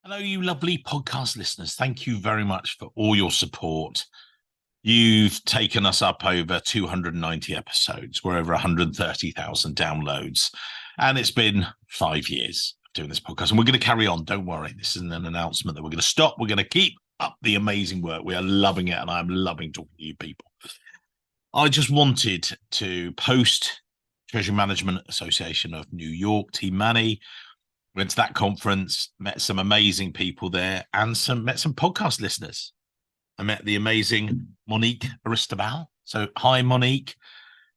Hello, you lovely podcast listeners. Thank you very much for all your support. You've taken us up over 290 episodes. We're over 130,000 downloads. And it's been 5 years of doing this podcast. And we're going to carry on. Don't worry. This isn't an announcement that we're going to stop. We're going to keep up the amazing work. We are loving it. And I'm loving talking to you people. I just wanted to post Treasury Management Association of New York, Team Manny. Went to that conference, met some amazing people there, and met some podcast listeners. I met the amazing Monique Aristobal. So, hi, Monique.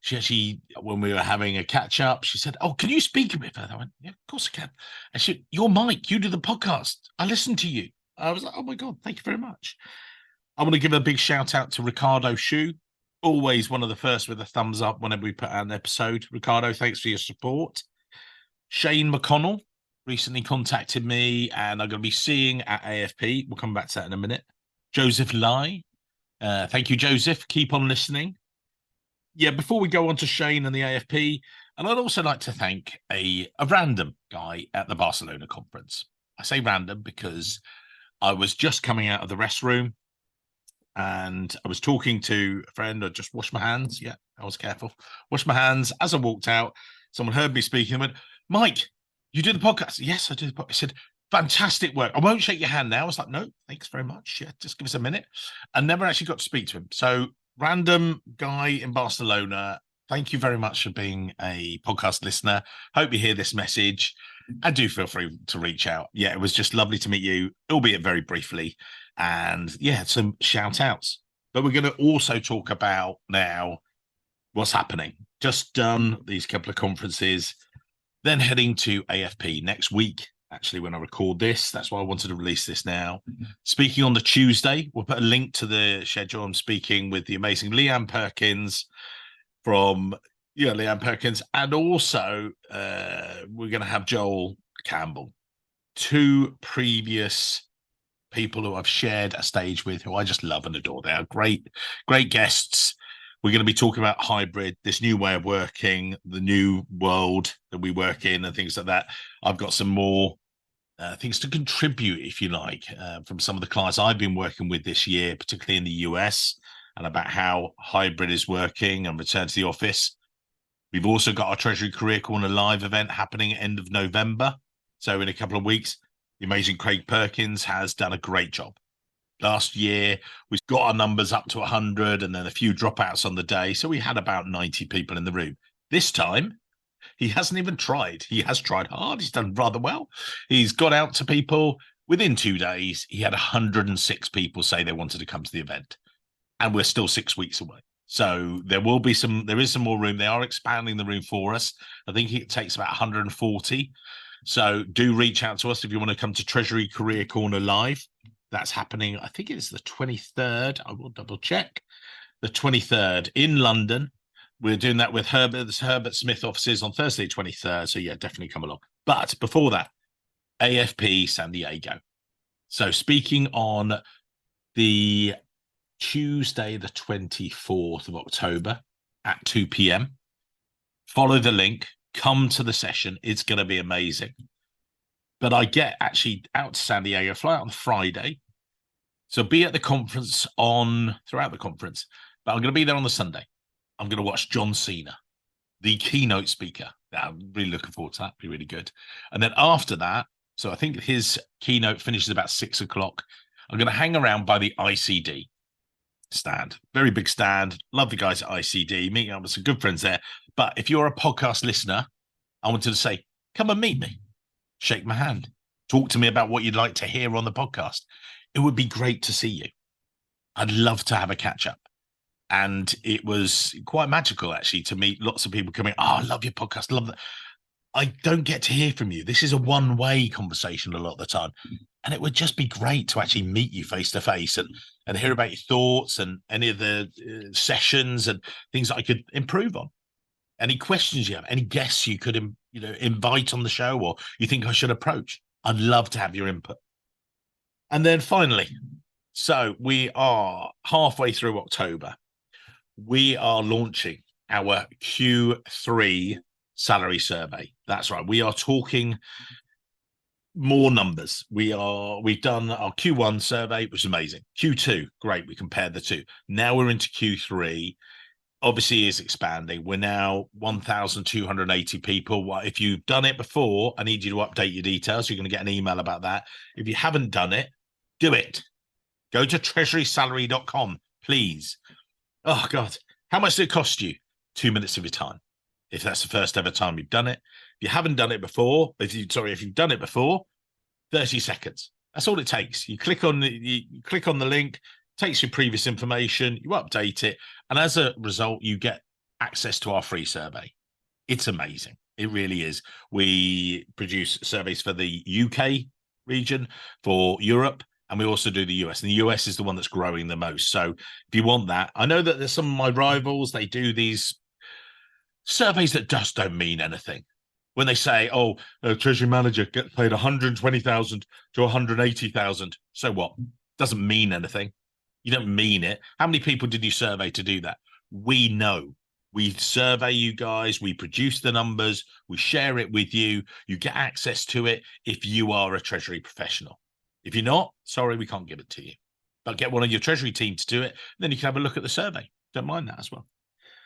She actually, when we were having a catch up, she said, "Oh, can you speak a bit further?" I went, "Yeah, of course I can." And she said, "You're Mike. You do the podcast. I listen to you." I was like, "Oh my God, thank you very much." I want to give a big shout out to Ricardo Shu. Always one of the first with a thumbs up whenever we put out an episode. Ricardo, thanks for your support. Shane McConnell recently contacted me, and I'm going to be seeing at AFP. We'll come back to that in a minute. Joseph Lai. Thank you, Joseph. Keep on listening. Yeah, before we go on to Shane and the AFP, and I'd also like to thank a random guy at the Barcelona conference. I say random because I was just coming out of the restroom and I was talking to a friend. I just washed my hands. Yeah, I was careful. Washed my hands. As I walked out, someone heard me speaking and went, "Mike, you do the podcast?" "Yes, I do the podcast." I said, "Fantastic work. I won't shake your hand now." I was like, "No, thanks very much. Yeah, just give us a minute." I never actually got to speak to him. So, random guy in Barcelona, thank you very much for being a podcast listener. Hope you hear this message. And do feel free to reach out. Yeah, it was just lovely to meet you, albeit very briefly. And yeah, some shout outs. But we're going to also talk about now what's happening. Just done these couple of conferences. Then heading to AFP next week, actually, when I record this. That's why I wanted to release this now. Speaking on the Tuesday, we'll put a link to the schedule. I'm speaking with the amazing Leanne Perkins Leanne Perkins. And also, we're going to have Joel Campbell, two previous people who I've shared a stage with, who I just love and adore. They are great, great guests. We're going to be talking about hybrid, this new way of working, the new world that we work in and things like that. I've got some more things to contribute, if you like, from some of the clients I've been working with this year, particularly in the US, and about how hybrid is working and return to the office. We've also got our Treasury Career Corner live event happening at end of November. So in a couple of weeks, the amazing Craig Perkins has done a great job. Last year, we've got our numbers up to 100 and then a few dropouts on the day. So we had about 90 people in the room. This time, he hasn't even tried. He has tried hard. He's done rather well. He's got out to people. Within 2 days, he had 106 people say they wanted to come to the event. And we're still 6 weeks away. So there is some more room. They are expanding the room for us. I think it takes about 140. So do reach out to us if you want to come to Treasury Career Corner Live. That's happening, I think it's the 23rd. I will double check. The 23rd in London. We're doing that with Herbert Smith offices on Thursday, 23rd. So yeah, definitely come along. But before that, AFP San Diego. So speaking on the Tuesday, the 24th of October at 2 p.m. Follow the link. Come to the session. It's going to be amazing. But I get actually out to San Diego, fly out on Friday. So be at the conference throughout the conference. But I'm going to be there on the Sunday. I'm going to watch John Cena, the keynote speaker. I'm really looking forward to that. Be really good. And then after that, so I think his keynote finishes about 6 o'clock. I'm going to hang around by the ICD stand. Very big stand. Love the guys at ICD. Meeting up with some good friends there. But if you're a podcast listener, I wanted to say, come and meet me. Shake my hand. Talk to me about what you'd like to hear on the podcast. It would be great to see you. I'd love to have a catch up. And it was quite magical, actually, to meet lots of people coming, "Oh, I love your podcast. Love that." I don't get to hear from you. This is a one-way conversation a lot of the time. And it would just be great to actually meet you face to face and hear about your thoughts and any of the sessions and things that I could improve on. Any questions you have, any guests you could invite on the show or you think I should approach. I'd love to have your input. And then finally, so we are halfway through October. We are launching our Q3 salary survey. That's right. We are talking more numbers. We've done our Q1 survey, which is amazing. Q2, great. We compared the two. Now we're into Q3. Obviously is expanding. We're now 1,280 people. If you've done it before, I need you to update your details. You're going to get an email about that. If you haven't done it, do it. Go to treasurysalary.com, please. Oh, God. How much does it cost you? 2 minutes of your time. If that's the first ever time you've done it. If you haven't done it before, if you've done it before, 30 seconds. That's all it takes. You click on the link, takes your previous information, you update it, and as a result, you get access to our free survey. It's amazing. It really is. We produce surveys for the UK region, for Europe, and we also do the US. And the US is the one that's growing the most. So if you want that, I know that there's some of my rivals, they do these surveys that just don't mean anything. When they say, oh, a treasury manager gets paid 120,000 to 180,000. So what? Doesn't mean anything. You don't mean it. How many people did you survey to do that? We know. We survey you guys. We produce the numbers. We share it with you. You get access to it if you are a treasury professional. If you're not, sorry, we can't give it to you. But get one of your treasury team to do it. Then you can have a look at the survey. Don't mind that as well.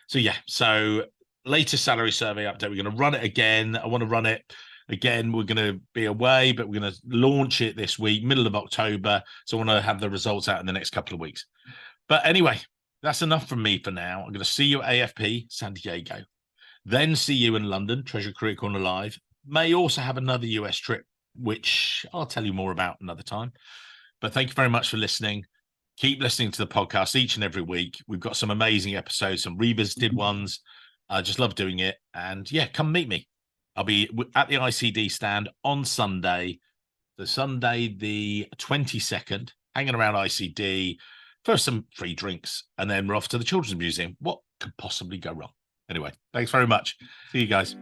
So, yeah. So latest salary survey update. We're going to run it again. I want to run it again. We're going to be away, but we're going to launch it this week, middle of October. So I want to have the results out in the next couple of weeks. But anyway, that's enough from me for now. I'm going to see you at AFP San Diego, then see you in London, Treasury Career Corner Live. May also have another US trip, which I'll tell you more about another time. But thank you very much for listening. Keep listening to the podcast each and every week. We've got some amazing episodes, some revisited ones. I just love doing it. And yeah, come meet me. I'll be at the ICD stand on Sunday, the 22nd, hanging around ICD for some free drinks. And then we're off to the Children's Museum. What could possibly go wrong? Anyway, thanks very much. See you guys.